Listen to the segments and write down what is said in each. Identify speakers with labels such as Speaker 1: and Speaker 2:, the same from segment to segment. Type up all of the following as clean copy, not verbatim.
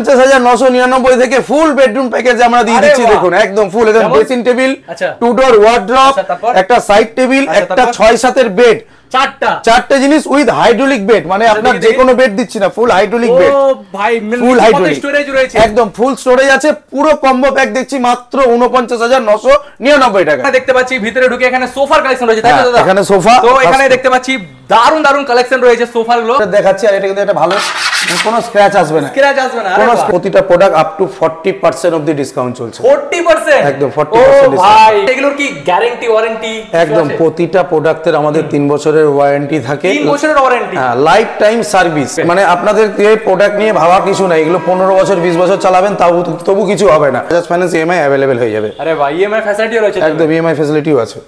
Speaker 1: 49,999 থেকে full bedroom package আমরা দিয়ে দিচ্ছি। দেখুন একদম ফুল, একদম dressing table, two door wardrobe, একটা সাইড টেবিল, একটা 6-7 বেড, চারটে জিনিস উইথ হাইড্রোলিক বেড, মানে আপনার যে কোনো বেড দিচ্ছি না, ফুল হাইড্রোলিক বেড। ও ভাই, ফুল হাইড্রোলিক স্টোরেজ রয়েছে, একদম ফুল স্টোরেজ আছে। পুরো কম্বো প্যাক দেখছি মাত্র 49,999 টাকা।
Speaker 2: দেখতে পাচ্ছি ভিতরে ঢুকে এখানে সোফার কালেকশন রয়েছে, তাই তো দাদা?
Speaker 1: এখানে সোফা,
Speaker 2: তো এখানে দেখতে পাচ্ছি দারুন দারুন কালেকশন রয়েছে সোফার গুলো
Speaker 1: দেখাচ্ছি। আর এটা কিন্তু একটা ভালো, কোনো স্ক্র্যাচ আসবে না,
Speaker 2: স্ক্র্যাচ আসবে না।
Speaker 1: কোনো প্রতিটা প্রোডাক্ট আপ টু 40% অবধি ডিসকাউন্ট চলছে।
Speaker 2: 40%?
Speaker 1: একদম 40%
Speaker 2: ডিসকাউন্ট। ভাই এগুলোর কি গ্যারান্টি ওয়ারেন্টি?
Speaker 1: একদম প্রতিটা প্রোডাক্টের আমাদের 3 বছরের ওয়ারেন্টি থাকে।
Speaker 2: 3 বছরের ওয়ারেন্টি? হ্যাঁ,
Speaker 1: লাইফ টাইম সার্ভিস। মানে আপনাদের এই প্রোডাক্ট নিয়ে ভাবা কিছু নাই, এগুলো 15 বছর 20 বছর চালাবেন তবু কিছু হবে না। বাজাজ ফাইন্যান্স ইএমআই अवेलेबल হয়ে যাবে।
Speaker 2: আরে ভাই, ইএমআই ফ্যাসিলিটিও রয়েছে?
Speaker 1: একদম ইএমআই ফ্যাসিলিটিও আছে।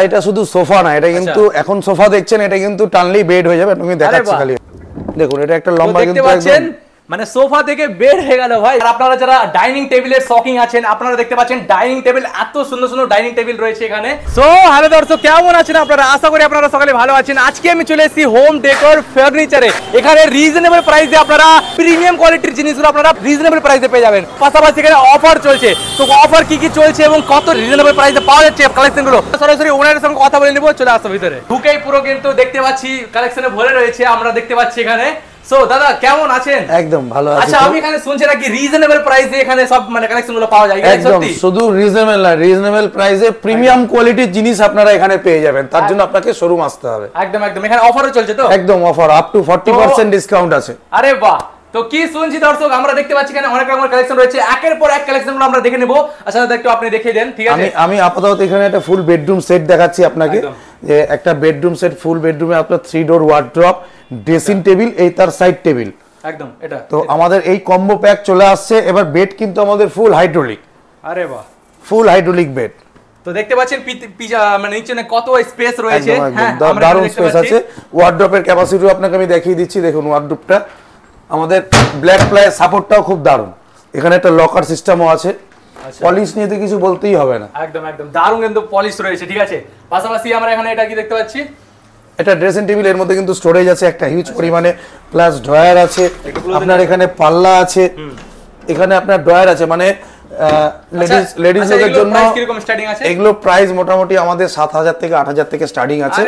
Speaker 1: এটা শুধু সোফা না, এটা কিন্তু এখন সোফা দেখছেন, এটা কিন্তু টানলেই বেড হয়ে যাবে। তুমি দেখাচ্ছি খালি দেখুন, এটা একটা লম্বা কিন্তু একদম,
Speaker 2: মানে সোফা থেকে বেড হয়ে গেল ভাই। আর আপনারা যারা ডাইনিং টেবিলের শকিং আছেন, আপনারা দেখতে পাচ্ছেন ডাইনিং টেবিল, এত সুন্দর সুন্দর ডাইনিং টেবিল রয়েছে এখানে। সো হ্যালো দর্শক, কেমন আছেন আপনারা? আশা করি আপনারা সকালে ভালো আছেন। আজকে আমি চলে এসেছি হোম ডেকোর ফার্নিচারে। এখানে রিজনেবল প্রাইসে আপনারা প্রিমিয়াম কোয়ালিটির জিনিসগুলো আপনারা রিজনেবল প্রাইসে পেয়ে যাবেন। পাশাপাশি এখানে অফার চলছে। তো অফার কি কি চলছে এবং কত রিজনেবল প্রাইসে পাওয়া যাচ্ছে কালেকশনগুলো, সরাসরি ওনারের সঙ্গে কথা বলে নেবো। চলে আসো ভিতরে। ঢুকেই পুরো কিন্তু দেখতে পাচ্ছি কালেকশনে ভরে রয়েছে, আমরা দেখতে পাচ্ছি এখানে। সো দাদা কেমন আছেন?
Speaker 1: একদম ভালো আছি।
Speaker 2: আচ্ছা, আমি এখানে শুনছি নাকি রিজনেবল প্রাইসে এখানে সব মানে কালেকশনগুলো পাওয়া যায়?
Speaker 1: একদম শুধু রিজনেবল না, রিজনেবল প্রাইসে প্রিমিয়াম কোয়ালিটির জিনিস আপনারা এখানে পেয়ে যাবেন। তার জন্য আপনাকে শোরুম আসতে হবে।
Speaker 2: একদম একদম। এখানে অফারও চলছে তো?
Speaker 1: একদম অফার, আপ টু 40% ডিসকাউন্ট আছে।
Speaker 2: আরে বাহ! তো কি শুনছি দর্শক, আমরা দেখতে পাচ্ছি এখানে অনেক রকমের কালেকশন রয়েছে। একের পর এক কালেকশনগুলো আমরা দেখে নেব। আচ্ছা দাদা, একটু আপনি দেখিয়ে দেন। ঠিক আছে,
Speaker 1: আমি আপাতত এখানে একটা ফুল বেডরুম সেট দেখাচ্ছি আপনাকে। যে একটা বেডরুম সেট, ফুল বেডরুমে আপনার 3 ডোর ওয়ার্ড্রপ, ড্রেসিং টেবিল, এই তার সাইড টেবিল, একদম এটা। তো আমাদের এই কম্বো প্যাক চলে আসছে। এবার বেড কিন্তু আমাদের ফুল হাইড্রোলিক।
Speaker 2: আরে বাহ,
Speaker 1: ফুল হাইড্রোলিক বেড।
Speaker 2: তো দেখতে পাচ্ছেন মানে নিচে কত স্পেস রয়েছে।
Speaker 1: হ্যাঁ, দারুণ স্পেস আছে। ওয়ার্ড্রপের ক্যাপাসিটিও আপনাকে আমি দেখিয়ে দিচ্ছি। দেখুন ওয়ার্ড্রপটা আমাদের ব্ল্যাক প্লাই সাপোর্টটাও খুব দারুণ। এখানে একটা লকার সিস্টেমও আছে। পলিশ নিয়ে তো কিছু বলতেই হবে না।
Speaker 2: একদম একদম দারুণ কিন্তু পলিশ রয়েছে। ঠিক আছে, পাশাপাশি আমরা এখানে এটা কি দেখতে পাচ্ছি,
Speaker 1: এটা ড্রেসিং টেবিল, এর মধ্যে কিন্তু স্টোরেজ আছে একটা হিউজ পরিমাণে, প্লাস ড্রয়ার আছে আপনার, এখানে পাল্লা আছে, এখানে আপনার ড্রয়ার আছে। মানে লেডিস এর জন্য এগুলো প্রাইস মোটামুটি আমাদের 7,000 থেকে 8,000 থেকে স্টার্টিং আছে।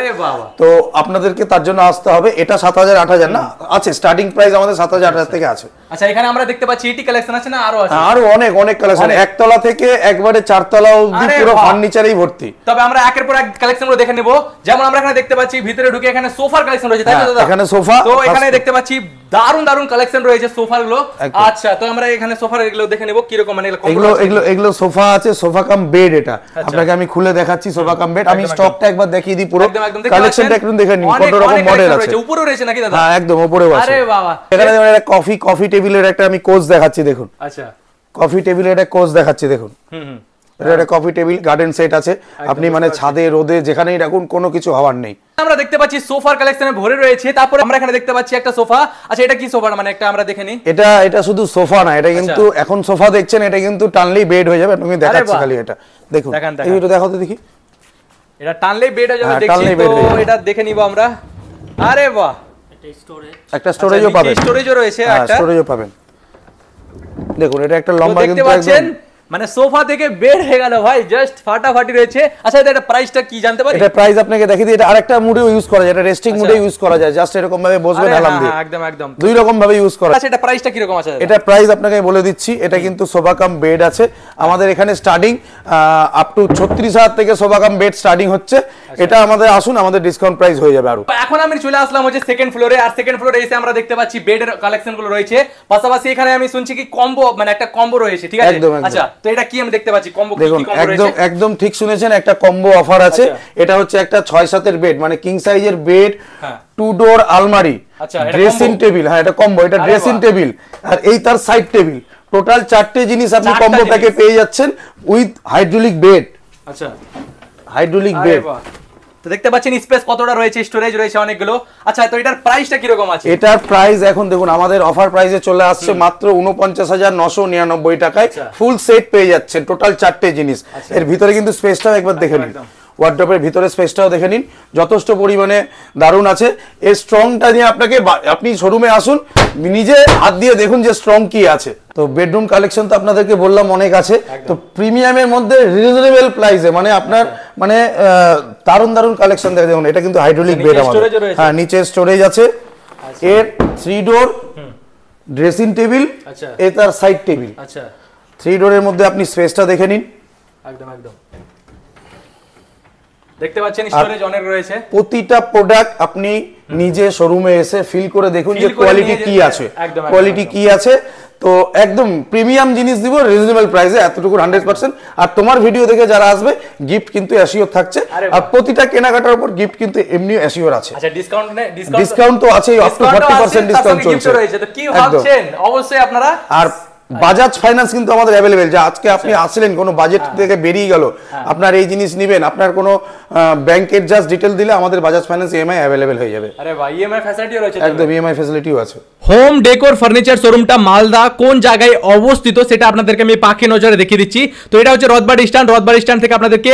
Speaker 1: তো আপনাদেরকে তার জন্য আসতে হবে। এটা 7,000 8,000 না আছে, স্টার্টিং প্রাইস আমাদের 7,000 8,000 থেকে আছে।
Speaker 2: আচ্ছা, এখানে আমরা দেখতে পাচ্ছি এটি কালেকশন আছে না? আরো আছে?
Speaker 1: আরো অনেক অনেক কালেকশন, একতলা থেকে একবারে 4 তলা অবধি পুরো ফার্নিচারেই ভর্তি।
Speaker 2: তবে আমরা একের পর এক কালেকশনগুলো দেখে নেব। যেমন আমরা এখানে দেখতে পাচ্ছি ভিতরে ঢুকে এখানে সোফার কালেকশন রয়েছে, তাই তো দাদা?
Speaker 1: এখানে সোফা,
Speaker 2: তো এখানে দেখতে পাচ্ছি দারুন দারুন কালেকশন রয়েছে সোফার গুলো। আচ্ছা, তো আমরা এখানে সোফার এগুলো দেখে নেব কিরকম, মানে
Speaker 1: এগুলো সোফা আছে, সোফা কাম বেড। এটা আপনাকে আমি খুলে দেখাচ্ছি, সোফা কাম বেড। আমি স্টকটা একবার দেখিয়ে দিই, পুরো কালেকশনটা একটু দেখে নিন, কত রকম মডেল আছে।
Speaker 2: উপরে রয়েছে নাকি দাদা?
Speaker 1: হ্যাঁ, একদম উপরেও আছে। আরে বাবা, এখানে একটা কফি টেবিলের একটা আমি কোচ দেখাচ্ছি, দেখুন।
Speaker 2: আচ্ছা,
Speaker 1: কফি টেবিলের একটা কোচ দেখাচ্ছি, দেখুন। এটা একটা কফি টেবিল, গার্ডেন সেট আছে। আপনি মানে ছাদে রোদে যেখানেই রাখুন, কোনো কিছু হওয়ার নেই।
Speaker 2: আমরা দেখতে পাচ্ছি সোফার কালেকশনে ভরে রয়েছে। তারপরে আমরা এখানে দেখতে পাচ্ছি একটা সোফা। আচ্ছা, এটা কি সোফা? মানে একটা আমরা দেখে নিই।
Speaker 1: এটা শুধু সোফা না, এটা কিন্তু এখন সোফা দেখছেন, এটা কিন্তু টানলেই বেড হয়ে যাবে। তুমি দেখাচ্ছি খালি এটা দেখুন, এইটা দেখাও তো দেখি।
Speaker 2: এটা টানলেই বেড হয়ে যাবে, দেখছি তো। এটা দেখে নিব আমরা। আরে বাহ,
Speaker 1: একটা স্টোরেজও পাবেন।
Speaker 2: স্টোরেজও রয়েছে, একটা
Speaker 1: স্টোরেজও পাবেন। দেখুন, এটা একটা লম্বা কিন্তু
Speaker 2: একদম, মানে সোফা থেকে বেড হয়ে গেল ভাই, জাস্ট ফাটাফাটি রয়েছে। আচ্ছা, এটা প্রাইসটা কি জানতে পারি?
Speaker 1: এটা প্রাইস আপনাকে দেখিয়ে দিই। এটা আরেকটা মুডেও ইউজ করা যায়, এটা রেস্টিং মুডে ইউজ করা যায়। জাস্ট এরকম ভাবে বসবেন হেলাম দিয়ে,
Speaker 2: একদম একদম
Speaker 1: দুই রকম ভাবে ইউজ করা।
Speaker 2: আচ্ছা, এটা প্রাইসটা কি রকম আছে?
Speaker 1: এটা প্রাইস আপনাকে বলে দিচ্ছি। এটা কিন্তু সোফা কাম বেড আছে আমাদের এখানে স্টার্টিং আপ টু 36,000 থেকে সোফা কাম বেড স্টার্টিং হচ্ছে। এটা আমাদের আসুন, আমাদের ডিসকাউন্ট প্রাইস হয়ে যাবে আরো।
Speaker 2: এখন আমি চলে আসলাম হচ্ছে সেকেন্ড ফ্লোরে। আর সেকেন্ড ফ্লোরে এসে আমরা দেখতে পাচ্ছি বেডের কালেকশনগুলো রয়েছে। পাশাপাশি এখানে আমি শুনছি কি কম্বো, মানে একটা কম্বো রয়েছে। ঠিক আছে, আচ্ছা, তো এটা কি আমি দেখতে
Speaker 1: দেখুন, একদম ঠিক শুনেছেন, একটা কম্বো অফার আছে। এটা হচ্ছে একটা 6-7 এর বেড, মানে কিং সাইজের বেড, 2 ডোর আলমারি, ড্রেসিং টেবিল। হ্যাঁ, এটা কম্বো। এটা ড্রেসিং টেবিল আর এই তার সাইড টেবিল, টোটাল 4টে জিনিস আপনি কম্বো প্যাকে পেয়ে যাচ্ছেন উইথ হাইড্রোলিক বেড।
Speaker 2: আচ্ছা,
Speaker 1: হাইড্রোলিক বেড।
Speaker 2: তো দেখতে পাচ্ছেন স্পেস কতটা রয়েছে, স্টোরেজ রয়েছে অনেকগুলো। আচ্ছা, তো এটার প্রাইসটা কি রকম আছে?
Speaker 1: এটার প্রাইস এখন দেখুন, আমাদের অফার প্রাইসে চলে আসছে মাত্র 49,999 টাকায় ফুল সেট পেয়ে যাচ্ছেন, টোটাল 4টে জিনিস। এর ভিতরে কিন্তু স্পেসটাও একবার দেখে নিন। ওয়ার্ড্রপের ভিতরে স্পেসটাও দেখে নিন, যথেষ্ট পরিমাণে দারুণ আছে। এই স্ট্রংটা নিয়ে আপনি শোরুমে আসুন, নিজে হাত দিয়ে দেখুন যে স্ট্রং কি আছে। তো বেডরুম কালেকশন তো আপনাদেরকে বললাম অনেক আছে, তো প্রিমিয়ামের মধ্যে রিজনেবল প্রাইসে মানে আপনার মানে দারুণ দারুণ কালেকশন দেখে দেখুন। এটা কিন্তু হাইড্রোলিক বেড আমাদের, হ্যাঁ নিচে স্টোরেজ আছে, এর 3 ডোর ড্রেসিং টেবিল, এ তার সাইড টেবিল। আচ্ছা 3 ডোরের মধ্যে আপনি স্পেসটা দেখে নিন,
Speaker 2: একদম একদম দেখতে পাচ্ছেন স্টোরেজ অনেক রয়েছে।
Speaker 1: প্রতিটা প্রোডাক্ট আপনি নিজে শোরুমে এসে ফিল করে দেখুন যে কোয়ালিটি কি আছে, কোয়ালিটি কি আছে। তো একদম প্রিমিয়াম জিনিস দিব রিজনেবল প্রাইসে, এতটুকু 100%। আর তোমার ভিডিও দেখে যারা আসবে গিফট কিন্তু অ্যাসিওর থাকছে, আর প্রতিটা কেনাকাটার উপর গিফট কিন্তু এমনি অ্যাসিওর আছে।
Speaker 2: আচ্ছা
Speaker 1: ডিসকাউন্ট তো আছে, আপ টু 40% ডিসকাউন্ট চলছে।
Speaker 2: তো কি ভাবছেন অবশ্যই আপনারা।
Speaker 1: আর বাজাজ ফাইন্যান্স কিন্তু আমাদের অ্যাভেলেবেল, যে আজকে আপনি আসলেন কোনো বাজেট থেকে বেরিয়ে গেল, আপনার এই জিনিস নেবেন, আপনার কোনো ব্যাংকের জাস্ট ডিটেল দিলে আমাদের বাজাজ ফাইন্যান্স ইএমআই অ্যাভেলেবেল হয়ে যাবে।
Speaker 2: আরে ভাই ইএমআই ফ্যাসিলিটিও রয়েছে,
Speaker 1: একদম ইএমআই ফ্যাসিলিটিও আছে।
Speaker 2: হোম ডেকোর ফার্নিচার শোরুমটা মালদা কোন জায়গায় অবস্থিত সেটা আপনাদেরকে আমি পাখি নজরে দেখিয়ে দিচ্ছি। তো এটা হচ্ছে রথবাড়ি স্ট্যান্ড থেকে আপনাদেরকে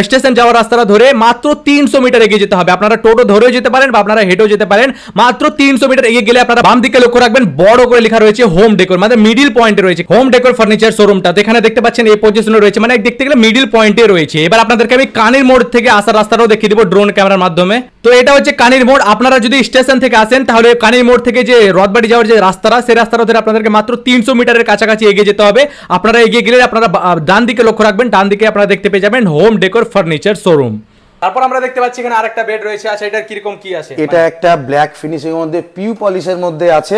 Speaker 2: স্টেশন যাওয়ার রাস্তাটা ধরে মাত্র 300 মিটার এগিয়ে যেতে হবে। আপনারা টোটো ধরেও যেতে পারেন বা আপনারা হেঁটেও যেতে পারেন। মাত্র 300 মিটার এগিয়ে গেলে আপনারা বাম দিকে লক্ষ্য রাখবেন, বড় করে লেখা রয়েছে হোম ডেকোর, মানে মিডিল পয়েন্টে রয়েছে হোম ডেকোর ফার্নিচার শোরুমটা। এখানে দেখতে পাচ্ছেন এই পজিশনে রয়েছে, মানে দেখতে গেলে মিডিল পয়েন্টে রয়েছে। এবার আপনাদেরকে আমি কানির মোড় থেকে আসার রাস্তাটাও দেখিয়ে দিব ড্রোন ক্যামেরার মাধ্যমে। তো এটা হচ্ছে কানির মোড়। আপনারা যদি স্টেশন থেকে আসেন তাহলে কানির মোড় থেকে যে রথবাড়ি যাওয়ার যে রাস্তাটা, সেই রাস্তাটা ধরে আপনাদেরকে মাত্র 300 মিটারের কাছাকাছি এগিয়ে যেতে হবে। আপনারা এগিয়ে গেলে আপনারা ডান দিকে লক্ষ্য রাখবেন, ডান দিকে আপনারা দেখতে পেয়ে যাবেন হোম ডেকোর ফার্নিচার শোরুম। তারপর আমরা দেখতে পাচ্ছি এখানে আরেকটা বেড রয়েছে। আচ্ছা এটার কিরকম কি আছে?
Speaker 1: এটা একটা ব্ল্যাক ফিনিশিং এর মধ্যে পিউ পলিশের মধ্যে আছে।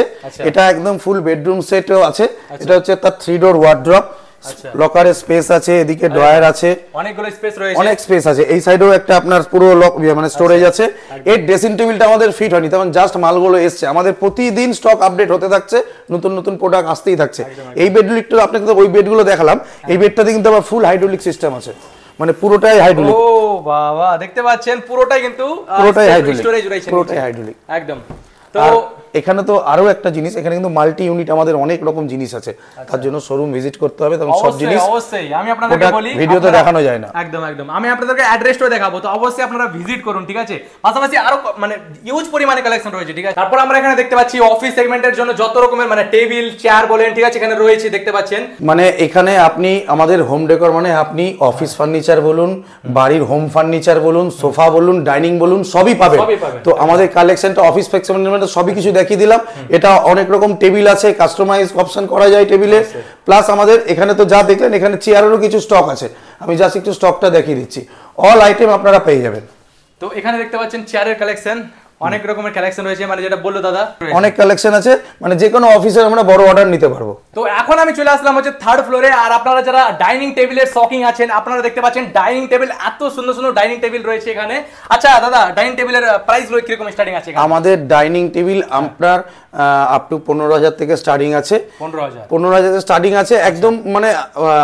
Speaker 1: এটা একদম ফুল বেডরুম সেটও আছে। এটা হচ্ছে তার 3 ডোর ওয়ার্ড্রপ, লকারের স্পেস আছে, এদিকে ড্রয়ার আছে,
Speaker 2: অনেকগুলো স্পেস রয়েছে,
Speaker 1: অনেক স্পেস আছে। এই সাইডেও একটা আপনার পুরো মানে স্টোরেজ আছে। এর ড্রেসিং টেবিলটা আমাদের ফিট হয়নি, তখন জাস্ট মালগুলো এসছে। আমাদের প্রতিদিন স্টক আপডেট হতে থাকছে, নতুন নতুন প্রোডাক্ট আসতেই থাকছে। এই বেডগুলো আপনাকে তো ওই বেডগুলো দেখালাম, এই বেডটাতে কিন্তু আবার ফুল হাইড্রোলিক সিস্টেম আছে, মানে পুরোটাই হাইড্রোলিক।
Speaker 2: ও বাবা দেখতে পাচ্ছেন পুরোটাই কিন্তু
Speaker 1: হাইড্রোলিক,
Speaker 2: স্টোরেজ রয়েছে,
Speaker 1: পুরোটাই হাইড্রোলিক
Speaker 2: একদম। তো
Speaker 1: এখানে তো আরো একটা জিনিস, এখানে কিন্তু মাল্টি ইউনিট আমাদের অনেক রকম জিনিস আছে, তার জন্য শোরুম ভিজিট করতে হবে। তখন সব জিনিস
Speaker 2: অবশ্যই আমি আপনাদেরকে বলি,
Speaker 1: ভিডিওতে দেখানো যায় না।
Speaker 2: একদম একদম আমি আপনাদেরকে অ্যাড্রেসটাও দেখাবো, তো অবশ্যই আপনারা ভিজিট করুন, ঠিক আছে। পাশাপাশি আরো মানে হিউজ পরিমাণে কালেকশন রয়েছে, ঠিক আছে। তারপর আমরা এখানে দেখতে পাচ্ছি অফিস সেগমেন্টের জন্য যত রকমের মানে টেবিল চেয়ার বলেন, ঠিক আছে, এখানে রয়েছে দেখতে পাচ্ছেন।
Speaker 1: মানে এখানে আপনি আমাদের হোম ডেকোর মানে আপনি অফিস ফার্নিচার বলুন, বাড়ির হোম ফার্নিচার বলুন, সোফা বলুন, ডাইনিং বলুন, সবই পাবেন। তো আমাদের কালেকশনটা অফিস সেগমেন্টের সবই কিছু দেখিয়ে দিলাম। এটা অনেক রকম টেবিল আছে, কাস্টমাইজ অপশন করা যায় টেবিলে। প্লাস আমাদের এখানে তো যা দেখলেন, এখানে চেয়ারেরও কিছু স্টক আছে, আমি জাস্ট একটু স্টকটা দেখিয়ে দিচ্ছি। অল আইটেম আপনারা পেয়ে যাবেন।
Speaker 2: তো এখানে দেখতে পাচ্ছেন চেয়ারের কালেকশন, অনেক রকমের কালেকশন রয়েছে, মানে যেটা বললো দাদা
Speaker 1: অনেক কালেকশন আছে, মানে যে কোনো অফিসে আমরা বড় অর্ডার নিতে পারবো।
Speaker 2: তো এখন আমি চলে আসলাম হচ্ছে 3rd ফ্লোরে। আর আপনারা যারা ডাইনিং টেবিলের শকিং আছেন, আপনারা দেখতে পাচ্ছেন ডাইনিং টেবিল, এত সুন্দর সুন্দর ডাইনিং টেবিল রয়েছে এখানে। আচ্ছা দাদা ডাইনিং টেবিলের প্রাইস গুলো কিরকম স্টার্টিং আছে?
Speaker 1: আমাদের ডাইনিং টেবিল আপনার আপ টু 15,000 থেকে স্টার্টিং আছে। 15,000 থেকে স্টার্টিং আছে একদম, মানে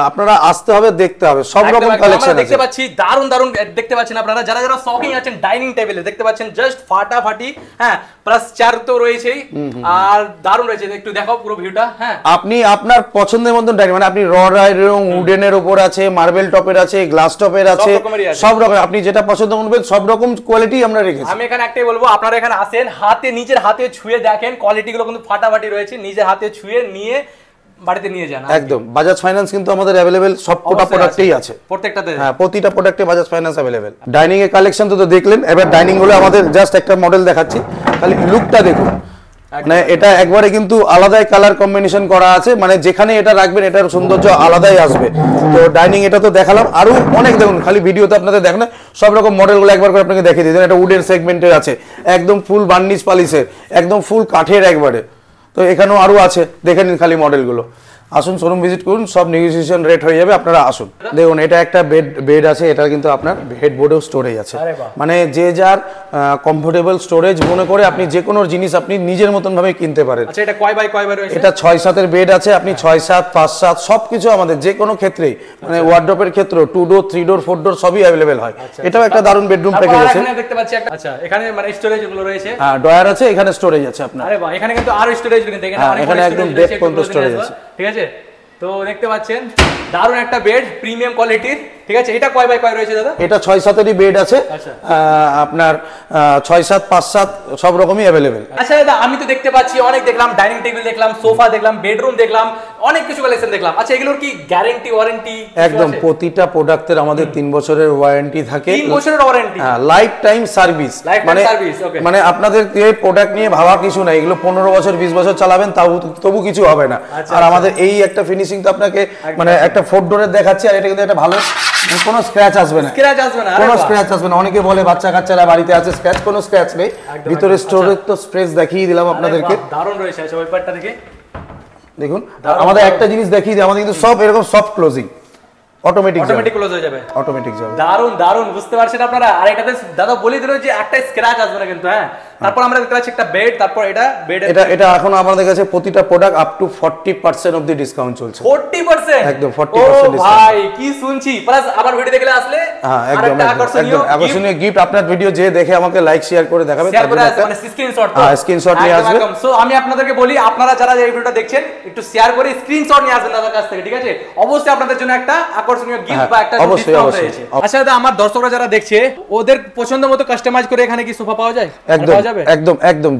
Speaker 1: আপনারা আসতে হবে, দেখতে হবে, সব রকম কালেকশন আছে।
Speaker 2: দেখতে পাচ্ছি দারুন দারুন দেখতে পাচ্ছেন আপনারা যারা যারা শকিং আছেন ডাইনিং টেবিলে, দেখতে পাচ্ছেন জাস্ট ফাটাফাটি। হ্যাঁ প্লাস চেয়ার তো রয়েছেই, আর দারুন রয়েছে, একটু দেখাও পুরো ভিউটা। হ্যাঁ
Speaker 1: আপনি আপনার পছন্দের মতন ডাইনিং, মানে আপনি উডেনের উপর আছে, মার্বেল টপের আছে, গ্লাস টপের আছে, সব রকম আপনি যেটা পছন্দ করবেন সব রকম কোয়ালিটি আমরা রেখেছি।
Speaker 2: আমি এখানে একটাই বলবো, আপনারা এখানে আসেন, হাতে নিজের হাতে ছুঁয়ে দেখেন, কোয়ালিটি গুলো কিন্তু ফাটাফাটি রয়েছে, নিজের হাতে ছুঁয়ে নিয়ে বাড়িতে নিয়ে যান।
Speaker 1: একদম বাজাজ ফাইন্যান্স কিন্তু আমাদের अवेलेबल, সবকটা প্রোডাক্টেই আছে,
Speaker 2: প্রত্যেকটাতে।
Speaker 1: হ্যাঁ প্রতিটা প্রোডাক্টে বাজাজ ফাইন্যান্স अवेलेबल। ডাইনিং এর কালেকশন তো দেখলেন, এবার ডাইনিং গুলো আমাদের জাস্ট একটা মডেল দেখাচ্ছি, খালি লুকটা দেখুন। মানে এটা একবারে কিন্তু আলাদাই কালার কম্বিনেশন করা আছে, মানে যেখানে এটা রাখবেন এটার সৌন্দর্য আলাদাই আসবে। তো ডাইনিং এটা তো দেখালাম, আরো অনেক দেখুন, খালি ভিডিওতে আপনাদের দেখেন সব রকম মডেলগুলো একবার করে আপনাকে দেখিয়ে দিই। এটা উডেন সেগমেন্টের আছে, একদম ফুল বার্নিশ পলিশের, একদম ফুল কাঠের একবারে। তো এখানেও আরো আছে, দেখে নিন খালি মডেলগুলো। আসুন শোরুম ভিজিট করুন, সব নেগোসিয়েশন রেট হয়ে যাবে, আপনারা আসুন। দেখুন এটা একটা বেড আছে, এটা কিন্তু আপনার হেডবোর্ডেও স্টোরেজ আছে, মানে যে যার কমফোর্টেবল স্টোরেজ মনে করে আপনি যে কোনো জিনিস আপনি নিজের মতন ভাবে কিনতে পারেন।
Speaker 2: আচ্ছা এটা কয় বাই কয় বাই রয়েছে?
Speaker 1: এটা 6-7 এর বেড আছে, আপনি 6-7 5-7 সবকিছু আমাদের যে কোনো ক্ষেত্রেই, মানে ওয়ার্ড্রপের ক্ষেত্রে 2 ডোর 3 ডোর 4 ডোর সবই अवेलेबल হয়। এটাও একটা দারুণ বেডরুম প্যাকেজ আছে।
Speaker 2: এখানে দেখতে পাচ্ছি একটা, আচ্ছা এখানে মানে স্টোরেজ গুলো রয়েছে,
Speaker 1: হ্যাঁ ড্রয়ার আছে, এখানে স্টোরেজ আছে আপনার।
Speaker 2: আরে বাহ, এখানে কিন্তু আরো স্টোরেজ কিন্তু
Speaker 1: এখানে একদম ডেপথ পর্যন্ত স্টোরেজ আছে,
Speaker 2: ঠিক আছে। তো দেখতে পাচ্ছেন দারুণ একটা বেড প্রিমিয়াম কোয়ালিটির, ঠিক আছে। এটা কয় বাই কয় রয়েছে দাদা?
Speaker 1: এটা 6-7 বেড আছে, আপনার 6-7 5-7 সব রকমই অ্যাভেলেবেল।
Speaker 2: আচ্ছা দাদা, আমি তো দেখতে পাচ্ছি অনেক দেখলাম, ডাইনিং টেবিল দেখলাম, সোফা দেখলাম, বেডরুম দেখলাম, অনেক কিছু কালেকশন দেখলাম। আচ্ছা এগুলোর কি গ্যারান্টি ওয়ারেন্টি?
Speaker 1: একদম, প্রতিটা প্রোডাক্টের আমাদের 3 বছরের ওয়ারেন্টি থাকে।
Speaker 2: 3 বছরের ওয়ারেন্টি?
Speaker 1: হ্যাঁ, লাইফ টাইম সার্ভিস। মানে আপনাদের এই প্রোডাক্ট নিয়ে ভাবা কিছু নাই, এগুলো 15 বছর 20 বছর চালাবেন তবু কিছু হবে না। আর আমাদের এই একটা ফিনিশিং তো আপনাকে মানে একটা 4 ডোরের দেখাচ্ছি, আর এটা কিন্তু একটা ভালো, কোনো স্ক্র্যাচ আসবে না, কোনো স্ক্র্যাচ আসবে না। অনেকে বলে বাচ্চা কাচ্চারা বাড়িতে আছে স্ক্র্যাচ, কোনো স্ক্র্যাচ নেই। ভিতরে স্টোরেজ তো স্পেস দেখিয়ে দিলাম আপনাদেরকে,
Speaker 2: দারুণ রয়েছে। আচ্ছা ওই পার্টটা দেখে
Speaker 1: দেখুন, আমাদের একটা জিনিস দেখিয়ে দিই, আমাদের কিন্তু সব এরকম সফট ক্লোজিং, অটোমেটিক
Speaker 2: ক্লোজ হয়ে যাবে,
Speaker 1: অটোমেটিক যাবে।
Speaker 2: দারুন দারুন, বুঝতে পারছেন আপনারা। আর এটাতে দাদা বলে দিল যে একটা স্ক্র্যাচ আসবে না কিন্তু। হ্যাঁ, তারপর আমরা দেখতে পাচ্ছি একটা বেড, তারপর এটা বেড, এটা এখন আমাদের কাছে প্রতিটা প্রোডাক্ট আপ টু 40% অবধি ডিসকাউন্ট চলছে। 40%? একদম 40% ডিসকাউন্ট। ভাই কি শুনছি, প্লাস আবার ভিডিও দেখলে আসলে একদম আকর্ষণীয় গিফট। আপনার ভিডিও যে দেখে আমাকে লাইক শেয়ার করে দেখাবেন, মানে স্ক্রিনশট নিয়ে আসবে। সো আমি আপনাদেরকে বলি, আপনারা যারা এই ভিডিওটা দেখছেন একটু শেয়ার করে স্ক্রিনশট নিয়ে আসবেন দাদার কাছ থেকে, ঠিক আছে? অবশ্যই আপনাদের জন্য একটা আকর্ষণীয় গিফট বা একটা ডিসকাউন্ট রয়েছে। আচ্ছা দাদা, আমার দর্শকরা যারা দেখছে ওদের পছন্দ মতো কাস্টমাইজ করে এখানে কি সোফা পাওয়া যায়? একদম একদম,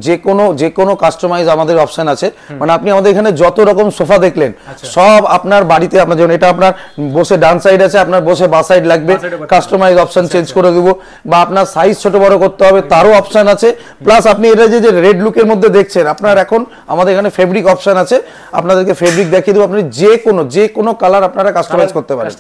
Speaker 2: যে কোনো কাস্টমাইজ আমাদের অপশন আছে। মানে আপনি আমাদের এখানে যত রকম সোফা দেখলেন সব আপনার বাড়িতে, আপনার যেমন এটা আপনার বসে ডান সাইড আছে, আপনার বসে বা সাইড লাগবে, কাস্টমাইজ অপশন চেঞ্জ করে দেব, বা আপনার সাইজ ছোট বড় করতে হবে তারও অপশন আছে। প্লাস আপনি এটা যে রেড লুকের মধ্যে দেখছেন, আপনার এখন আমাদের এখানে ফেব্রিক অপশন আছে, আপনাদেরকে ফেব্রিক দেখিয়ে দেবো। আপনি যে কোনো কালার আপনারা কাস্টমাইজ করতে পারবেন।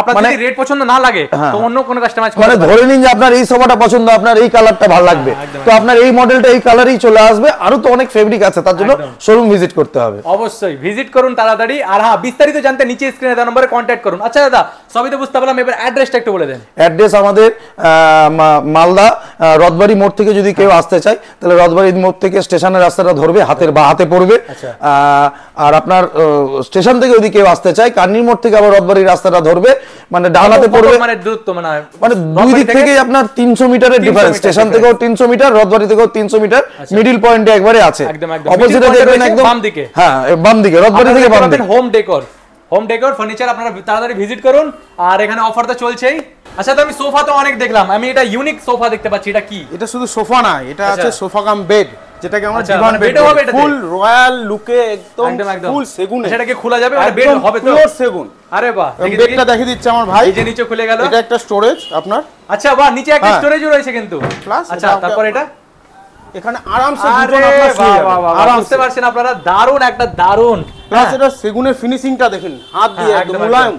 Speaker 2: আপনার যদি রেড পছন্দ না লাগে তো অন্য কোনো কাস্টমাইজ করতে পারেন। মানে ধরে নিন যে আপনার এই সোফাটা পছন্দ, আপনার এই কালারটা ভালো লাগবে, তো আপনার এই মডেলটা এই কালারই চলে আসবে। আরো তো অনেক ফেব্রিক আছে, তার জন্য শোরুম ভিজিট করতে হবে। অবশ্যই ভিজিট করুন তাড়াতাড়ি। আর হ্যাঁ, বিস্তারিত জানতে নিচে স্ক্রিনে দেওয়া নম্বরে কন্টাক্ট করুন। আচ্ছা দাদা, সবই তো বুঝতে পারলাম, এবার অ্যাড্রেসটা একটু বলে দেন। অ্যাড্রেস আমাদের মালদা রথবাড়ি মোড় থেকে যদি কেউ আসতে চায় তাহলে রথবাড়ি মোড় থেকে স্টেশনের রাস্তাটা ধরবে, হাতের বা হাতে পড়বে। আর আপনার স্টেশন থেকে যদি কেউ আসতে চায় কান্নির মোড় থেকে আবার রথবাড়ির রাস্তাটা ধরবে, মানে ডান হাতে পড়বে। মানে দূরত্ব মানে দুই দিক থেকে আপনার 300 মিটারের ডিফারেন্স, স্টেশন থেকেও 300 মিটার, রথবাড়ি থেকেও 300 মিটার, মিডল পয়েন্টে একবারে আছে। অপোজিটে দেখবেন একদম বাম দিকে, হ্যাঁ বাম দিকে, রথবাড়ি থেকে বাম দিকে। হোম ডেকোর ফার্নিচার আপনারা তাড়াতাড়ি ভিজিট করুন, আর এখানে অফার তো চলছেই। আচ্ছা, তো আমি সোফা তো অনেক দেখলাম, আমি এটা ইউনিক সোফা দেখতে পাচ্ছি, এটা কি? এটা শুধু সোফা না, এটা আছে সোফা কাম বেড, যেটাকে আমরা ডিভান বেড হবে। এটা ফুল রয়্যাল লুকে, একদম ফুল সেগুন। সেটাকে খোলা যাবে, মানে বেড হবে তো পিওর সেগুন। আরে বাহ, বেডটা দেখিয়ে দিচ্ছে আমার ভাই, এই যে নিচে খুলে গেল, এটা একটা স্টোরেজ আপনার। আচ্ছা বাহ, নিচে একটা স্টোরেজও রয়েছে কিন্তু। আচ্ছা, তারপর এটা এখানে আরামসে দুজন আপনারা শুয়ে যাবেন। আরাম বুঝতে পারছেন আপনারা, দারুন একটা দারুন। প্লাস এটা সেগুনের ফিনিশিংটা দেখেন, হাত দিয়ে একদম মুলায়ম।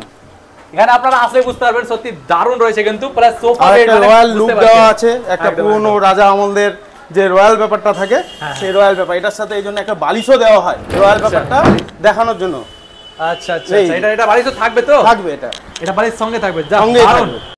Speaker 2: এখানে আপনারা আসলে বুঝতে পারবেন সত্যি দারুন রয়েছে কিন্তু। Plus sofa bed royal look দেওয়া আছে, একটা পুরনো রাজা আমলদের যে রয়্যাল ব্যাপারটা থাকে সেই রয়্যাল ব্যাপার। এটার সাথে এই জন্য একটা বালিশও দেওয়া হয় রয়্যাল ব্যাপারটা দেখানোর জন্য। আচ্ছা আচ্ছা, এটা বালিশও থাকবে তো? থাকবে, এটা বালিশ সঙ্গে থাকবে। দারুন।